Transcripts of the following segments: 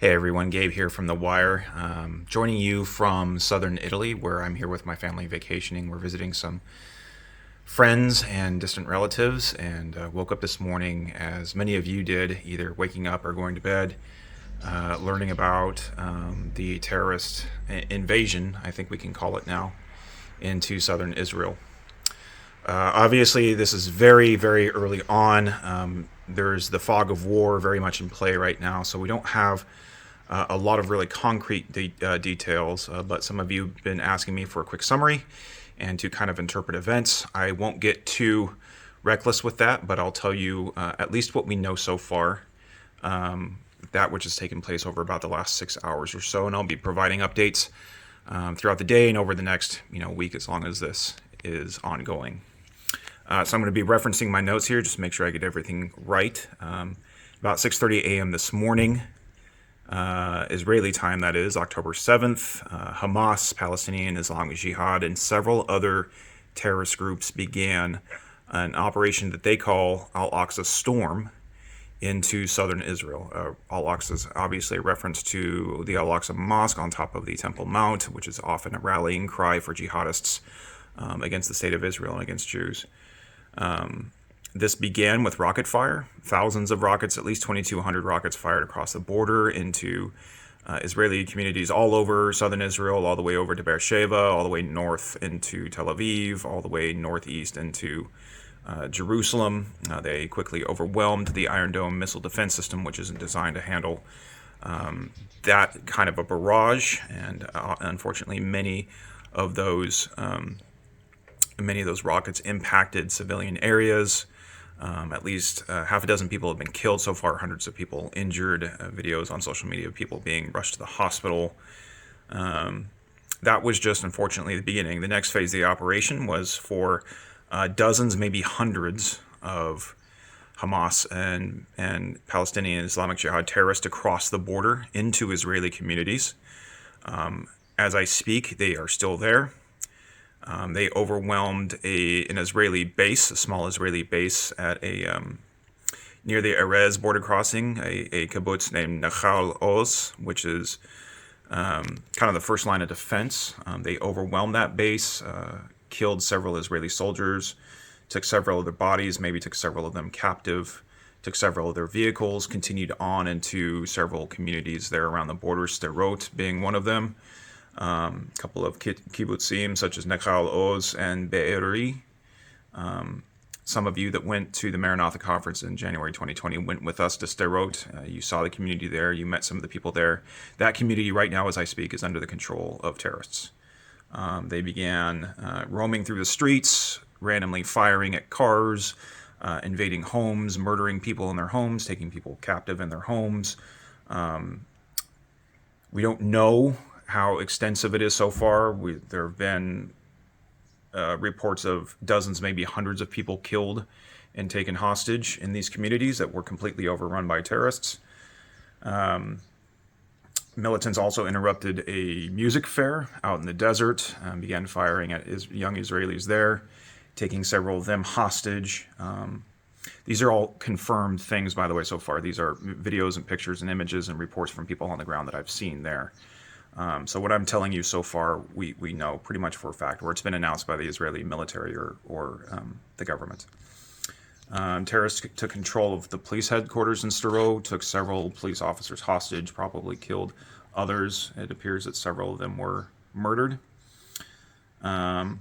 Hey everyone, Gabe here from The Wire. Joining you from southern Italy, where I'm here with my family vacationing. We're visiting some friends and distant relatives, and woke up this morning, as many of you did, either waking up or going to bed, learning about the terrorist invasion, I think we can call it now, into southern Israel. Obviously, this is very, very early on. There's the fog of war very much in play right now, so we don't have a lot of really concrete details, but some of you have been asking me for a quick summary and to kind of interpret events. I won't get too reckless with that, but I'll tell you at least what we know so far, that which has taken place over about the last 6 hours or so, and I'll be providing updates throughout the day and over the next week, as long as this is ongoing. So I'm going to be referencing my notes here just to make sure I get everything right. About 6:30 a.m. this morning, Israeli time, that is, October 7th, Hamas, Palestinian Islamic Jihad, and several other terrorist groups began an operation that they call Al-Aqsa Storm into southern Israel. Al-Aqsa is obviously a reference to the Al-Aqsa Mosque on top of the Temple Mount, which is often a rallying cry for jihadists against the state of Israel and against Jews. This began with rocket fire, thousands of rockets, at least 2,200 rockets fired across the border into Israeli communities all over southern Israel, all the way over to Beersheba, all the way north into Tel Aviv, all the way northeast into Jerusalem. They quickly overwhelmed the Iron Dome missile defense system, which isn't designed to handle that kind of a barrage, and unfortunately many of those rockets impacted civilian areas. At least half a dozen people have been killed so far, hundreds of people injured. Videos on social media of people being rushed to the hospital. That was just, unfortunately, the beginning. The next phase of the operation was for dozens, maybe hundreds of Hamas and Palestinian Islamic Jihad terrorists to cross the border into Israeli communities. As I speak, they are still there. They overwhelmed an Israeli base, a small Israeli base at near the Erez border crossing, a kibbutz named Nechal Oz, which is kind of the first line of defense. They overwhelmed that base, killed several Israeli soldiers, took several of their bodies, maybe took several of them captive, took several of their vehicles, continued on into several communities there around the border, Sderot being one of them. A couple of kibbutzim such as Nechal Oz and Be'eri. Some of you that went to the Maranatha conference in January 2020 went with us to Sderot. You saw the community there. You met some of the people there. That community right now, as I speak, is under the control of terrorists. They began roaming through the streets, randomly firing at cars, invading homes, murdering people in their homes, taking people captive in their homes. We don't know how extensive it is so far. There have been reports of dozens, maybe hundreds of people killed and taken hostage in these communities that were completely overrun by terrorists. Militants also interrupted a music fair out in the desert, began firing at young Israelis there, taking several of them hostage. These are all confirmed things, by the way, so far. These are videos and pictures and images and reports from people on the ground that I've seen there. So what I'm telling you so far, we know pretty much for a fact, or it's been announced by the Israeli military or the government. Terrorists took control of the police headquarters in Sderot, took several police officers hostage, probably killed others. It appears that several of them were murdered. After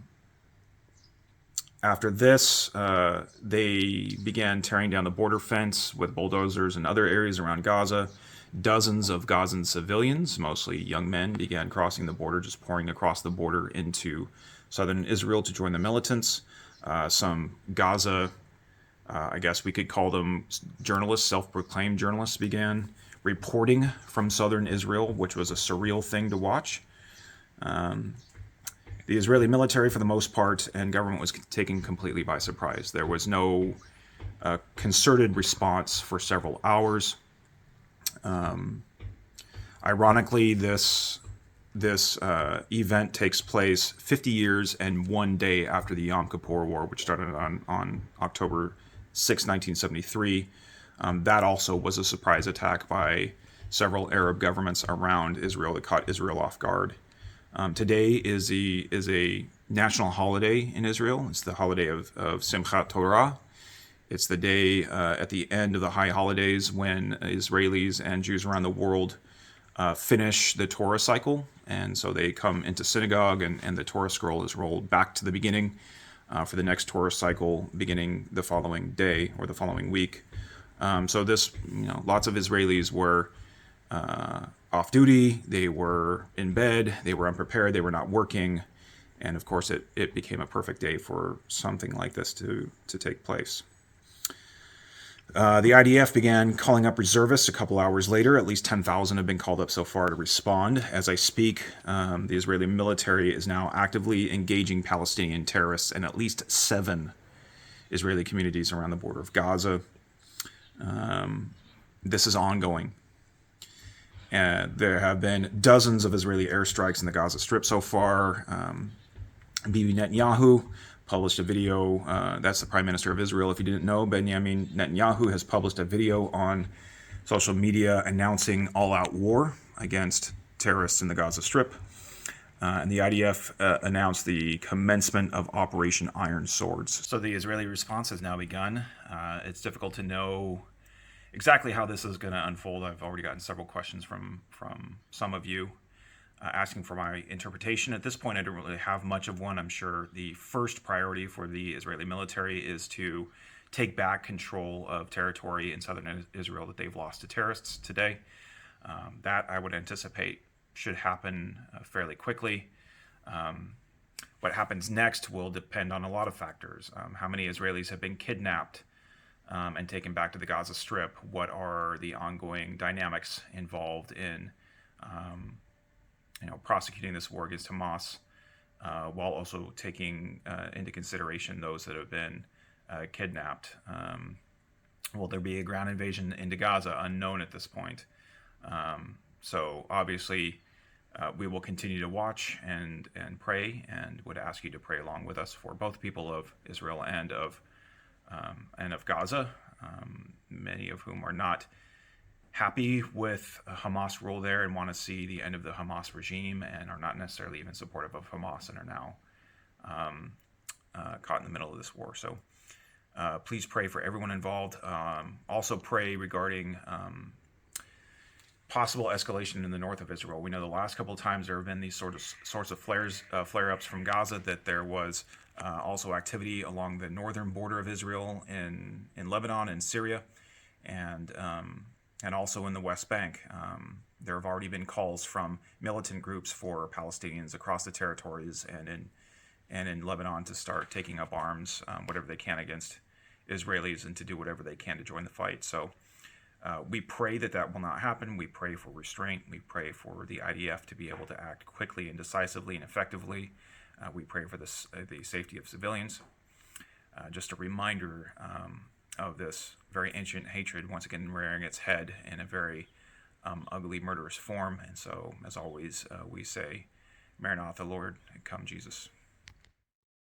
this, they began tearing down the border fence with bulldozers in other areas around Gaza. Dozens of Gazan civilians, mostly young men, began crossing the border, just pouring across the border into southern Israel to join the militants. Some Gaza, I guess we could call them journalists, self-proclaimed journalists, began reporting from southern Israel, which was a surreal thing to watch. The Israeli military, for the most part, and government was taken completely by surprise. There was no concerted response for several hours. Ironically, this event takes place 50 years and 1 day after the Yom Kippur War, which started on October 6, 1973. That also was a surprise attack by several Arab governments around Israel that caught Israel off guard. Today is a national holiday in Israel. It's the holiday of Simchat Torah. It's the day at the end of the high holidays when Israelis and Jews around the world finish the Torah cycle. And so they come into synagogue, and the Torah scroll is rolled back to the beginning for the next Torah cycle beginning the following day or the following week. So this, lots of Israelis were off duty, they were in bed, they were unprepared, they were not working, and of course it became a perfect day for something like this to take place. The IDF began calling up reservists a couple hours later. At least 10,000 have been called up so far to respond. As I speak, the Israeli military is now actively engaging Palestinian terrorists in at least 7 Israeli communities around the border of Gaza. This is ongoing. There have been dozens of Israeli airstrikes in the Gaza Strip so far. Bibi Netanyahu published a video. That's the Prime Minister of Israel. If you didn't know, Benjamin Netanyahu has published a video on social media announcing all-out war against terrorists in the Gaza Strip. And the IDF announced the commencement of Operation Iron Swords. So the Israeli response has now begun. It's difficult to know exactly how this is going to unfold. I've already gotten several questions from some of you asking for my interpretation. At this point, I don't really have much of one. I'm sure the first priority for the Israeli military is to take back control of territory in southern Israel that they've lost to terrorists today. That I would anticipate should happen fairly quickly. What happens next will depend on a lot of factors. How many Israelis have been kidnapped and taken back to the Gaza Strip? What are the ongoing dynamics involved in prosecuting this war against Hamas, while also taking into consideration those that have been kidnapped? Will there be a ground invasion into Gaza? Unknown at this point. So obviously, we will continue to watch and pray, and would ask you to pray along with us for both people of Israel and of Gaza, many of whom are not happy with Hamas rule there and want to see the end of the Hamas regime, and are not necessarily even supportive of Hamas, and are now caught in the middle of this war. So please pray for everyone involved. Also pray regarding possible escalation in the north of Israel. We know the last couple of times there have been these sorts of flare-ups from Gaza, that there was also activity along the northern border of Israel in Lebanon and Syria, and also in the West Bank. There have already been calls from militant groups for Palestinians across the territories and in Lebanon to start taking up arms, whatever they can, against Israelis, and to do whatever they can to join the fight. So we pray that will not happen. We pray for restraint. We pray for the IDF to be able to act quickly and decisively and effectively. We pray for the safety of civilians. Just a reminder of this very ancient hatred, once again rearing its head in a very ugly, murderous form. And so, as always, we say, Maranatha, Lord, come Jesus.